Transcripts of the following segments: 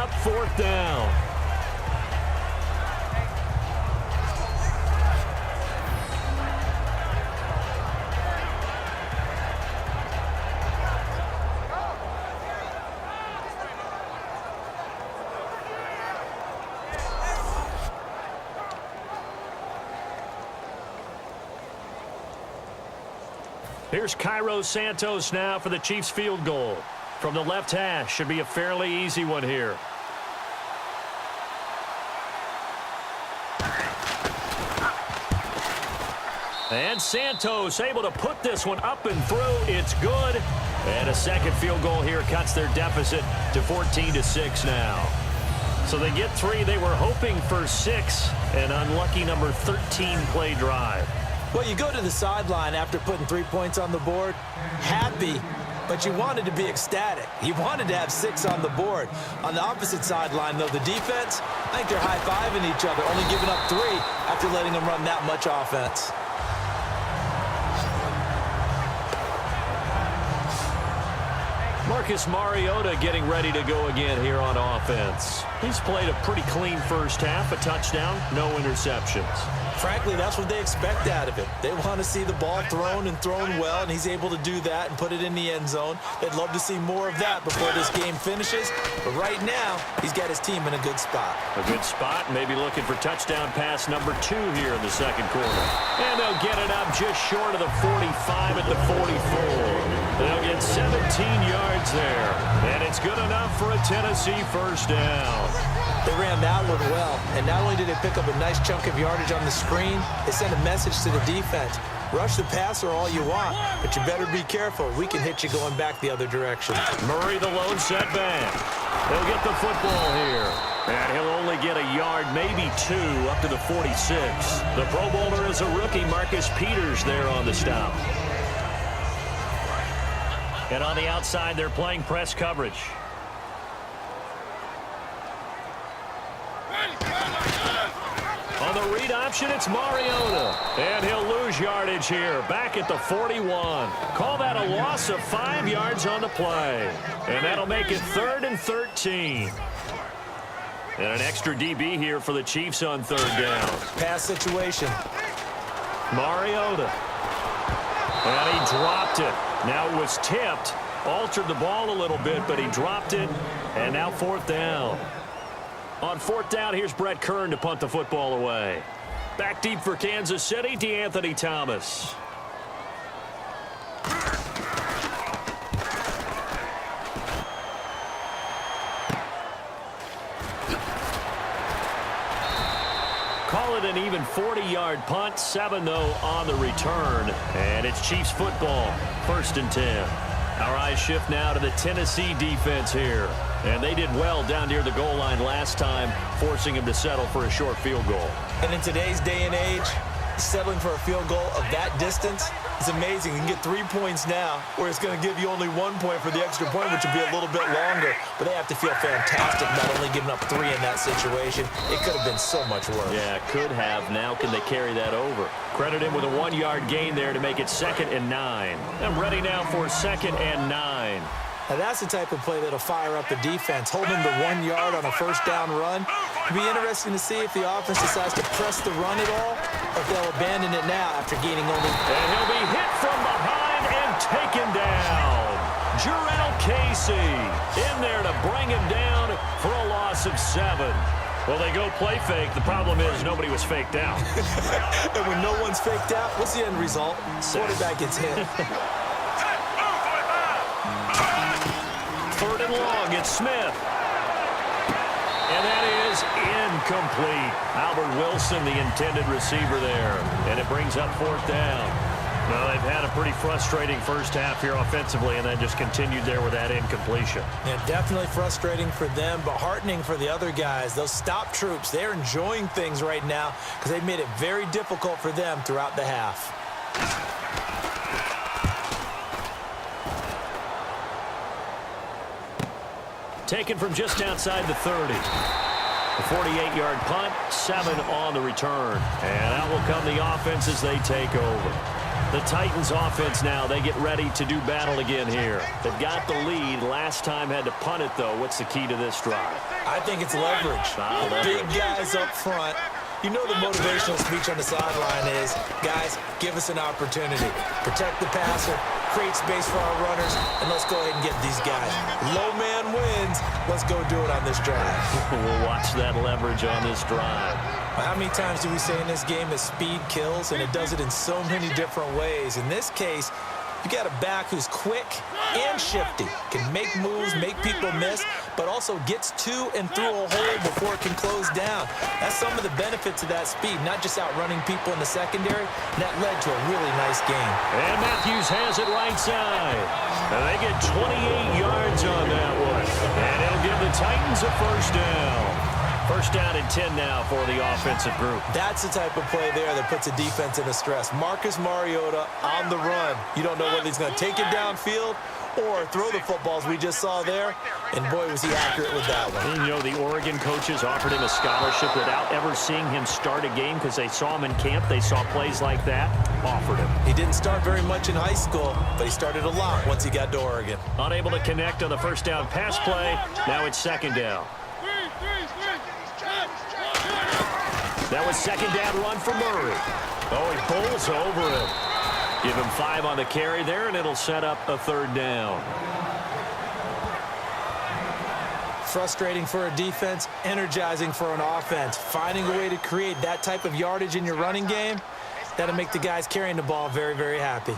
up 4th down. Here's Cairo Santos now for the Chiefs field goal. From the left hash, should be a fairly easy one here. And Santos able to put this one up and through. It's good. And a second field goal here cuts their deficit to 14-6 now. So they get 3. They were hoping for 6. An unlucky number 13 play drive. Well, you go to the sideline after putting 3 points on the board, happy, but you wanted to be ecstatic. You wanted to have 6 on the board. On the opposite sideline, though, the defense, I think they're high-fiving each other, only giving up 3 after letting them run that much offense. Marcus Mariota getting ready to go again here on offense. He's played a pretty clean first half, a touchdown, no interceptions. Frankly, that's what they expect out of him. They want to see the ball thrown and thrown well, and he's able to do that and put it in the end zone. They'd love to see more of that before this game finishes. But right now, he's got his team in a good spot. A good spot, maybe looking for touchdown pass number 2 here in the second quarter. And they'll get it up just short of the 45 at the 44. They'll get 17 yards there. And it's good enough for a Tennessee first down. They ran that one well, and not only did they pick up a nice chunk of yardage on the screen, they sent a message to the defense. Rush the passer all you want, but you better be careful. We can hit you going back the other direction. Murray the lone setback. They'll get the football here. And he'll only get a yard, maybe 2, up to the 46. The Pro Bowler is a rookie, Marcus Peters, there on the stop. And on the outside, they're playing press coverage. On the read option, it's Mariota. And he'll lose yardage here, back at the 41. Call that a loss of 5 yards on the play. And that'll make it 3rd and 13. And an extra DB here for the Chiefs on 3rd down. Pass situation. Mariota. And he dropped it. Now it was tipped. Altered the ball a little bit, but he dropped it. And now 4th down. On 4th down, here's Brett Kern to punt the football away. Back deep for Kansas City, DeAnthony Thomas. Call it an even 40-yard punt, 7 though on the return. And it's Chiefs football, 1st and 10. Our eyes shift now to the Tennessee defense here. And they did well down near the goal line last time, forcing him to settle for a short field goal. And in today's day and age, settling for a field goal of that distance is amazing. You can get 3 points now, where it's going to give you only 1 point for the extra point, which would be a little bit longer. But they have to feel fantastic not only giving up 3 in that situation. It could have been so much worse. Yeah, could have. Now can they carry that over? Credit him with a 1-yard gain there to make it 2nd and 9. I'm ready now for 2nd and 9. Now that's the type of play that'll fire up the defense. Hold them to 1 yard on a first down run. It'll be interesting to see if the offense decides to press the run at all, or if they'll abandon it now after gaining only. And he'll be hit from behind and taken down. Jarrell Casey in there to bring him down for a loss of 7. Well, they go play fake. The problem is nobody was faked out. And when no one's faked out, what's the end result? Quarterback gets hit. 3rd and long, it's Smith. And that is incomplete. Albert Wilson, the intended receiver there. And it brings up 4th down. Well, they've had a pretty frustrating first half here offensively, and then just continued there with that incompletion. Yeah, definitely frustrating for them, but heartening for the other guys. Those stop troops, they're enjoying things right now because they've made it very difficult for them throughout the half. Taken from just outside the 30. A 48-yard punt, 7 on the return. And out will come the offense as they take over. The Titans offense now, they get ready to do battle again here. They've got the lead. Last time had to punt it, though. What's the key to this drive? I think it's leverage. Big guys up front. You know the motivational speech on the sideline is, guys, give us an opportunity. Protect the passer, create space for our runners, and let's go ahead and get these guys. Low man wins. Let's go do it on this drive. We'll watch that leverage on this drive. How many times do we say in this game that speed kills, and it does it in so many different ways? In this case, you got a back who's quick and shifty, can make moves, make people miss, but also gets to and through a hole before it can close down. That's some of the benefits of that speed, not just outrunning people in the secondary. And that led to a really nice game. And Matthews has it right side. And they get 28 yards on that one. And it'll give the Titans a first down. First down and 10 now for the offensive group. That's the type of play there that puts a defense in a stress. Marcus Mariota on the run. You don't know whether he's going to take it downfield or throw the footballs we just saw there. And boy, was he accurate with that one. And, you know, the Oregon coaches offered him a scholarship without ever seeing him start a game because they saw him in camp. They saw plays like that, offered him. He didn't start very much in high school, but he started a lot once he got to Oregon. Unable to connect on the first down pass play. Now it's second down. That was second down run for Murray. Oh, he bowls over him. Give him 5 on the carry there, and it'll set up a third down. Frustrating for a defense, energizing for an offense. Finding a way to create that type of yardage in your running game, that'll make the guys carrying the ball very, very happy.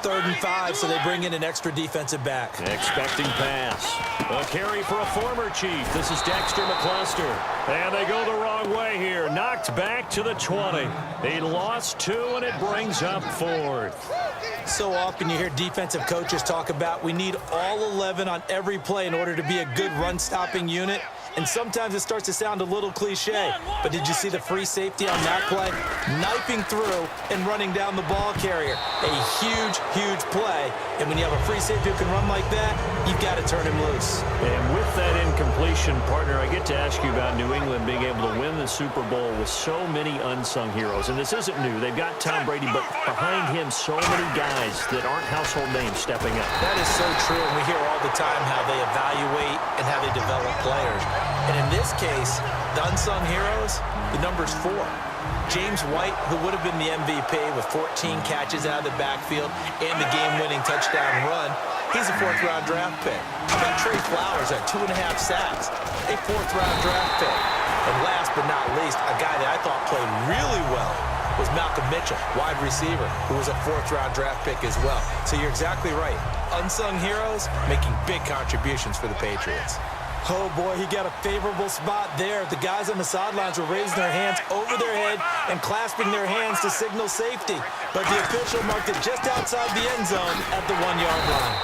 3rd and 5, so they bring in an extra defensive back. Expecting pass. A carry for a former Chief. This is Dexter McCluster. And they go the wrong way here. Knocked back to the 20. He lost 2, and it brings up 4th. So often you hear defensive coaches talk about we need all 11 on every play in order to be a good run-stopping unit. And sometimes it starts to sound a little cliche. But did you see the free safety on that play? Knifing through and running down the ball carrier. A huge, huge play. And when you have a free safety who can run like that, you've got to turn him loose. And with that incompletion, partner, I get to ask you about New England being able to win the Super Bowl with so many unsung heroes. And this isn't new. They've got Tom Brady, but behind him, so many guys that aren't household names stepping up. That is so true, and we hear all the time how they evaluate and how they develop players. And in this case, the unsung heroes, the number's 4. James White, who would have been the MVP with 14 catches out of the backfield and the game-winning touchdown run, he's a 4th-round draft pick. How about Trey Flowers at 2.5 sacks, a 4th-round draft pick. And last but not least, a guy that I thought played really well was Malcolm Mitchell, wide receiver, who was a 4th-round draft pick as well. So you're exactly right. Unsung heroes making big contributions for the Patriots. Oh, boy, he got a favorable spot there. The guys on the sidelines were raising their hands over their head and clasping their hands to signal safety. But the official marked it just outside the end zone at the 1-yard line.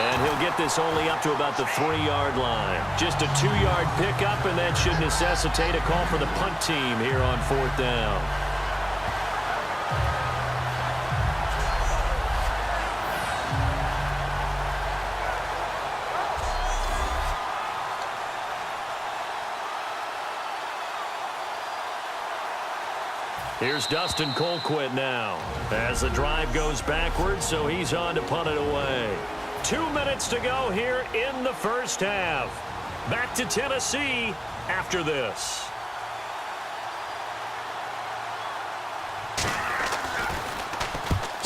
And he'll get this only up to about the 3-yard line. Just a 2-yard pickup, and that should necessitate a call for the punt team here on 4th down. Here's Dustin Colquitt now as the drive goes backwards, so he's on to punt it away. 2 minutes to go here in the first half. Back to Tennessee after this.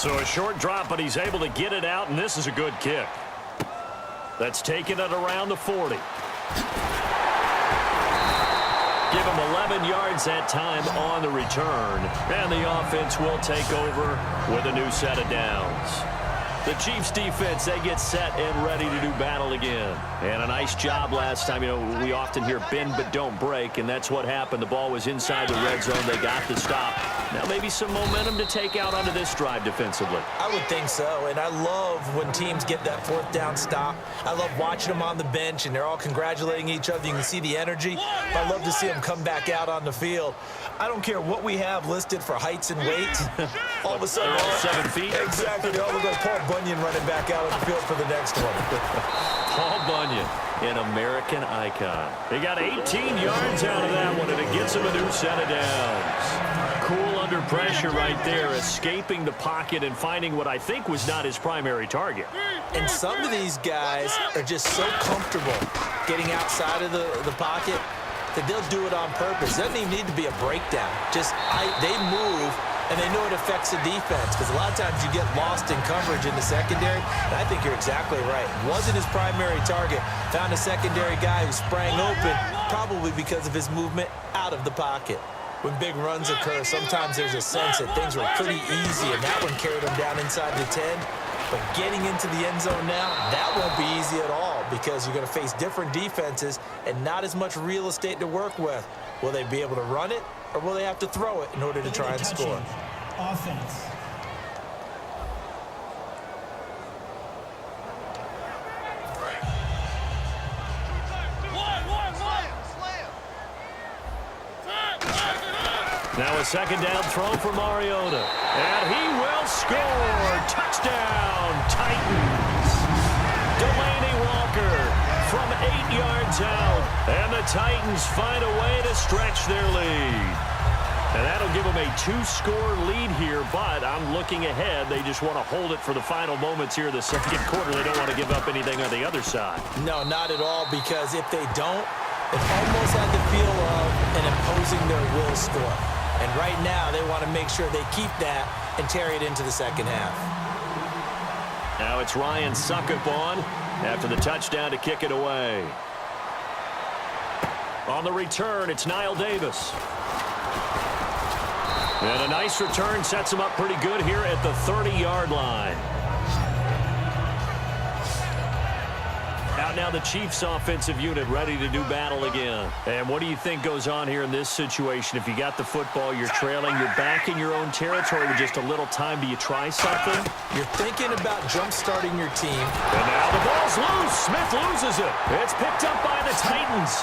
So a short drop, but he's able to get it out, and this is a good kick. That's taken it around the 40. Give him 11 yards that time on the return. And the offense will take over with a new set of downs. The Chiefs defense, they get set and ready to do battle again. And a nice job last time. You know, we often hear bend but don't break, and that's what happened. The ball was inside the red zone. They got the stop. Now maybe some momentum to take out onto this drive defensively. I would think so, and I love when teams get that 4th down stop. I love watching them on the bench, and they're all congratulating each other. You can see the energy. I love to see them come back out on the field. I don't care what we have listed for heights and weights. All of a sudden, all 7 feet. Exactly. They all look like Paul Bunyan running back out on the field for the next one. Paul Bunyan. an American icon. He got 18 yards out of that one, and it gets him a new set of downs. Cool under pressure right there, escaping the pocket and finding what I think was not his primary target. And some of these guys are just so comfortable getting outside of the pocket that they'll do it on purpose. It doesn't even need to be a breakdown. They move, and they know it affects the defense, because a lot of times you get lost in coverage in the secondary, and I think you're exactly right. Wasn't his primary target. Found a secondary guy who sprang open, probably because of his movement out of the pocket. When big runs occur, sometimes there's a sense that things were pretty easy, and that one carried him down inside the 10. But getting into the end zone now, that won't be easy at all, because you're going to face different defenses and not as much real estate to work with. Will they be able to run it, or will they have to throw it in order to try and score? Offense. Now a second down throw for Mariota. And he will score. Touchdown, Titans. Delaney Walker from 8 yards out. And the Titans find a way to stretch their lead. And that'll give them a 2-score lead here, but I'm looking ahead. They just want to hold it for the final moments here in the second quarter. They don't want to give up anything on the other side. No, not at all, because if they don't, it almost had the feel of an imposing their will score. And right now, they want to make sure they keep that and carry it into the second half. Now it's Ryan Suckup on after the touchdown to kick it away. On the return, it's Niall Davis. And a nice return sets him up pretty good here at the 30-yard line. Out now the Chiefs offensive unit ready to do battle again. And what do you think goes on here in this situation? If you got the football, you're trailing, you're back in your own territory with just a little time. Do you try something? You're thinking about jump-starting your team. And now the ball's loose. Smith loses it. It's picked up by the Titans.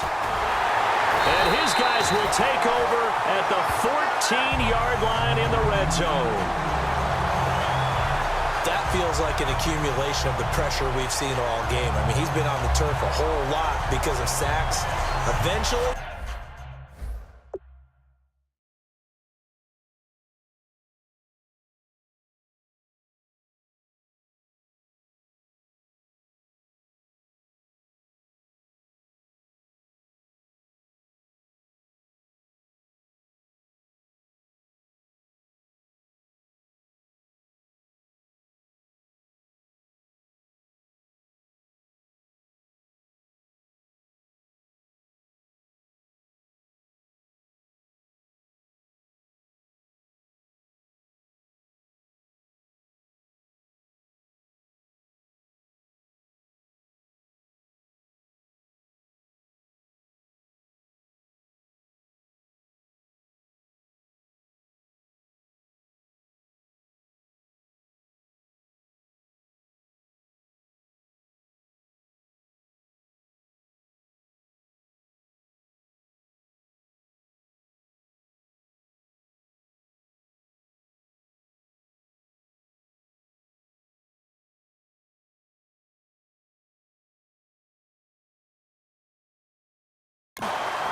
And his guys will take over at the 14-yard line in the red zone. That feels like an accumulation of the pressure we've seen all game. I mean, he's been on the turf a whole lot because of sacks. Eventually,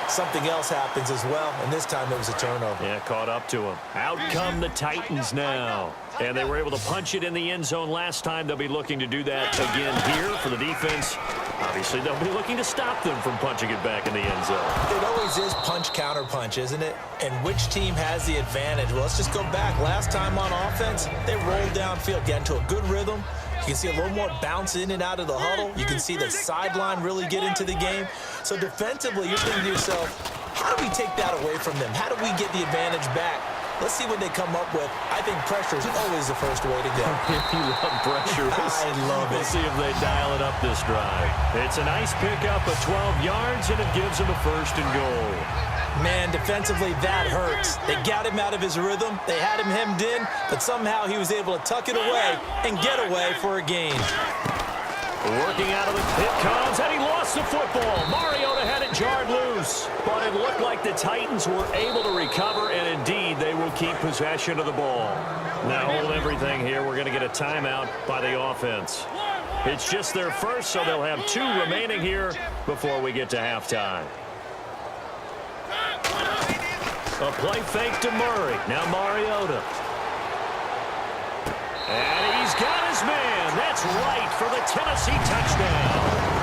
something else happens as well, and this time it was a turnover. Yeah, caught up to him. Out come the Titans now. And they were able to punch it in the end zone last time. They'll be looking to do that again here for the defense. Obviously, they'll be looking to stop them from punching it back in the end zone. It always is punch-counter-punch, isn't it? And which team has the advantage? Well, let's just go back. Last time on offense, they rolled downfield, get into a good rhythm. You can see a little more bounce in and out of the huddle. You can see the sideline really get into the game. So defensively, you're thinking to yourself, how do we take that away from them? How do we get the advantage back? Let's see what they come up with. I think pressure is always the first way to go. If you love pressure, I love it. We'll see if they dial it up this drive. It's a nice pickup of 12 yards, and it gives them a first and goal. Man, defensively, that hurts. They got him out of his rhythm. They had him hemmed in, but somehow he was able to tuck it away and get away for a gain. Working out of the pit comes, and he lost the football. Mariota had it jarred loose, but it looked like the Titans were able to recover, and indeed, they will keep possession of the ball. Now hold everything here. We're going to get a timeout by the offense. It's just their first, so they'll have 2 remaining here before we get to halftime. A play fake to Murray. Now Mariota. And he's got his man. That's right for the Tennessee touchdown.